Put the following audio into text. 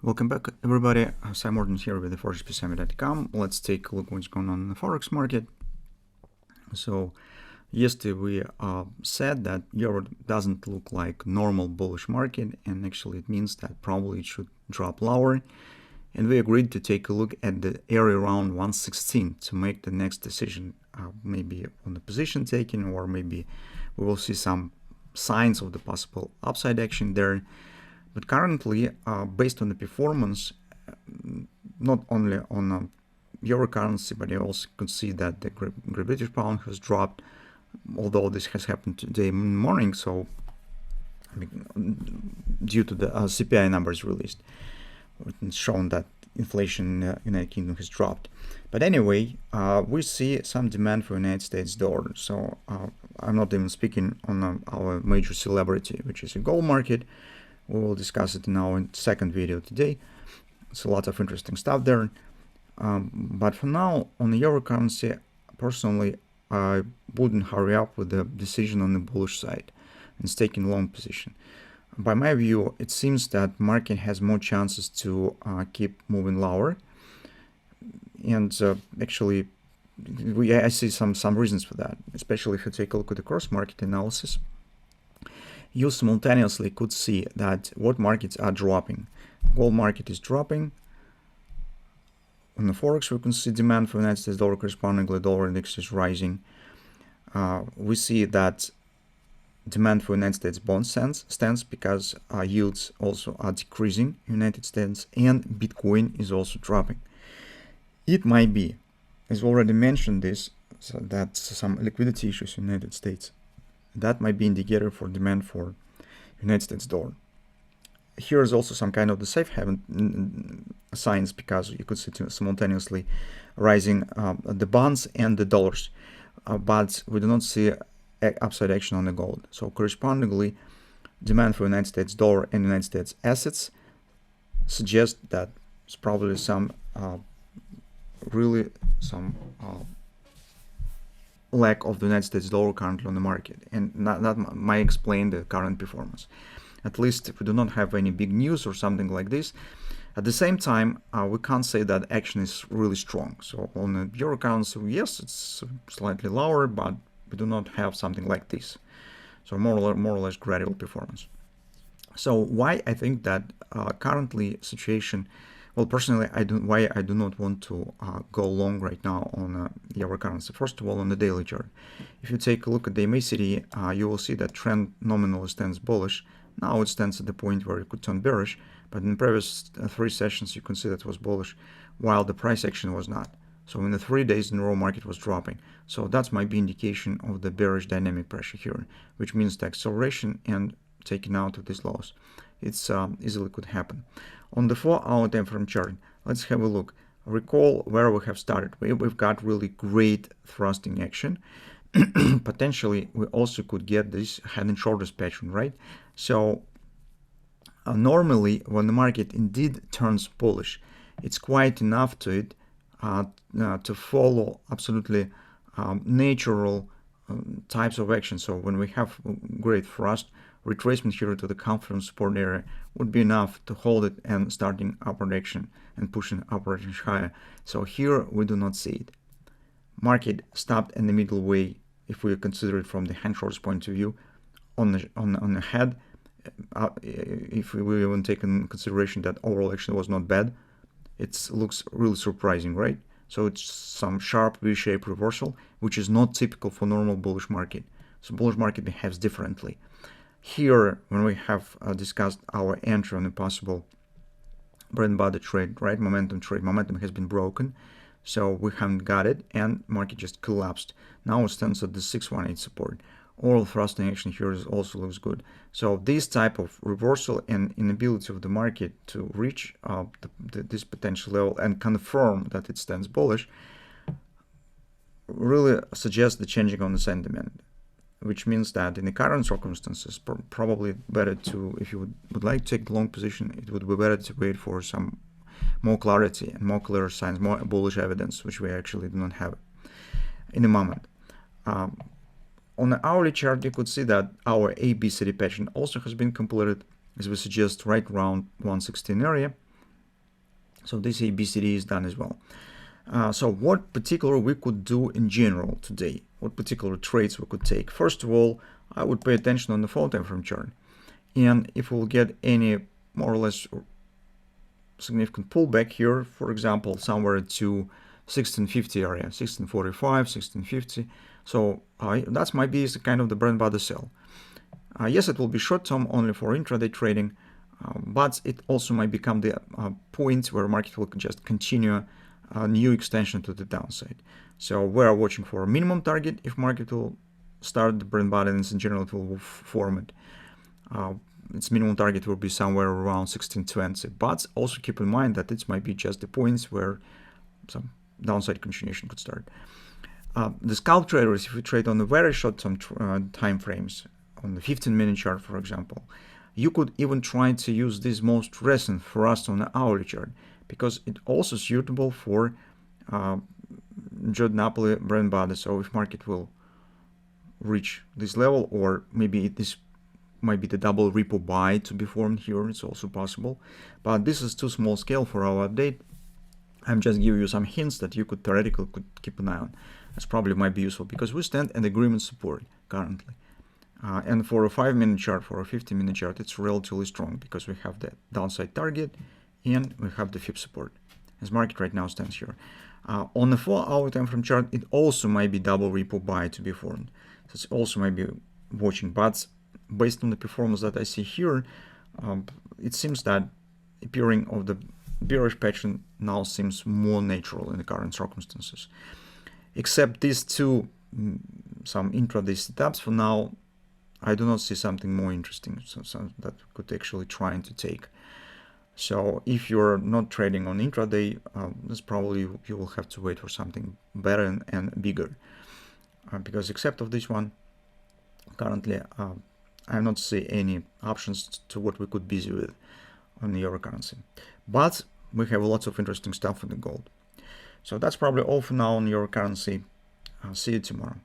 Welcome back, everybody. Sive Morten here with the ForexPeaceArmy.com. Let's take a look what's going on in the Forex market. So, yesterday we said that euro doesn't look like normal bullish market, and actually it means that probably it should drop lower. And we agreed to take a look at the area around 116 to make the next decision, maybe on the position taking, or maybe we will see some signs of the possible upside action there. But currently, based on the performance, not only on euro currency, but you also could see that the Great British pound has dropped, although this has happened today morning, so due to the CPI numbers released, it's shown that inflation in the United Kingdom has dropped. But anyway, we see some demand for United States dollar. So I'm not even speaking on our major celebrity, which is a gold market. We will discuss it in our second video today. It's a lot of interesting stuff there. But for now, on the euro currency, personally, I wouldn't hurry up with the decision on the bullish side and taking long position. By my view, it seems that market has more chances to keep moving lower. And actually, I see some reasons for that, especially if you take a look at the cross-market analysis. You simultaneously could see that what markets are dropping. Gold market is dropping. On the Forex, we can see demand for United States dollar, correspondingly dollar index is rising. We see that demand for United States bond stands because yields also are decreasing in United States, and Bitcoin is also dropping. It might be, as already mentioned this, so that some liquidity issues in the United States. That might be indicator for demand for United States dollar. Here is also some kind of the safe haven signs, because you could see simultaneously rising the bonds and the dollars, but we do not see upside action on the gold. So correspondingly, demand for United States dollar and United States assets suggest that it's probably some lack of the United States dollar currently on the market, and that might explain the current performance. At least if we do not have any big news or something like this. At the same time, we can't say that action is really strong. So on the euro currency, yes, it's slightly lower, but we do not have something like this. So more or less gradual performance. So why I think that currently situation. Well, personally, I do not want to go long right now on euro currency. First of all, on the daily chart, if you take a look at the MACD, you will see that trend nominally stands bullish. Now it stands at the point where it could turn bearish, but in the previous 3 sessions, you can see that it was bullish, while the price action was not. So in the 3 days in a row, market was dropping. So that might be indication of the bearish dynamic pressure here, which means the acceleration and taking out of this loss. It's easily could happen. On the 4-hour time frame chart, let's have a look. Recall where we have started. We've got really great thrusting action. Potentially, we also could get this head and shoulders pattern, right? So normally, when the market indeed turns bullish, it's quite enough to it to follow absolutely natural types of action. So when we have great thrust, retracement here to the confidence support area would be enough to hold it and starting upward action and pushing upward action higher. So here we do not see it. Market stopped in the middle way, if we consider it from the hand shorts point of view, on the head. If we even take in consideration that overall action was not bad, it looks really surprising, right? So it's some sharp V-shaped reversal, which is not typical for normal bullish market. So bullish market behaves differently. Here, when we have discussed our entry on a possible bread and butter trade, right, momentum trade, momentum has been broken, so we haven't got it, and market just collapsed. Now it stands at the 618 support. Oral thrusting action here also looks good. So this type of reversal and inability of the market to reach this potential level and confirm that it stands bullish really suggests the changing on the sentiment, which means that in the current circumstances, probably better to, if you would like to take the long position, it would be better to wait for some more clarity and more clear signs, more bullish evidence, which we actually do not have in the moment. On the hourly chart, you could see that our ABCD pattern also has been completed, as we suggest, right around 116 area. So this ABCD is done as well. So what particular we could do in general today? What particular trades we could take? First of all, I would pay attention on the 4 time frame chart. And if we'll get any more or less significant pullback here, for example, somewhere to 1650 area, 1645, 1650. So that might be kind of the bread and butter sell. Yes, it will be short term only for intraday trading, but it also might become the point where market will just continue a new extension to the downside. So we are watching for a minimum target. If market will start the bread and butter, and in general it will form it. Its minimum target will be somewhere around 1620, but also keep in mind that it might be just the points where some downside continuation could start. The scalp traders, if you trade on the very short term time frames, on the 15-minute chart, for example, you could even try to use this most recent thrust on the hourly chart, because it's also suitable for Napoli bread and butter. So if market will reach this level, or maybe this might be the double repo buy to be formed here, it's also possible, but this is too small scale for our update. I'm just giving you some hints that you could theoretically keep an eye on. This probably might be useful because we stand at agreement support currently, and for a 5-minute chart, for a 15-minute chart, it's relatively strong because we have the downside target and we have the fib support as market right now stands here. On the 4-hour time frame chart, it also might be double repo buy to be formed, so it's also might be watching, but based on the performance that I see here, it seems that appearing of the bearish pattern now seems more natural in the current circumstances. Except these two, some intraday setups, for now, I do not see something more interesting, so that could actually try to take. So if you're not trading on intraday, that's probably you will have to wait for something better and bigger, because except of this one, currently I not see any options to what we could busy with on the euro currency. But we have lots of interesting stuff in the gold. So that's probably all for now on euro currency. I'll see you tomorrow.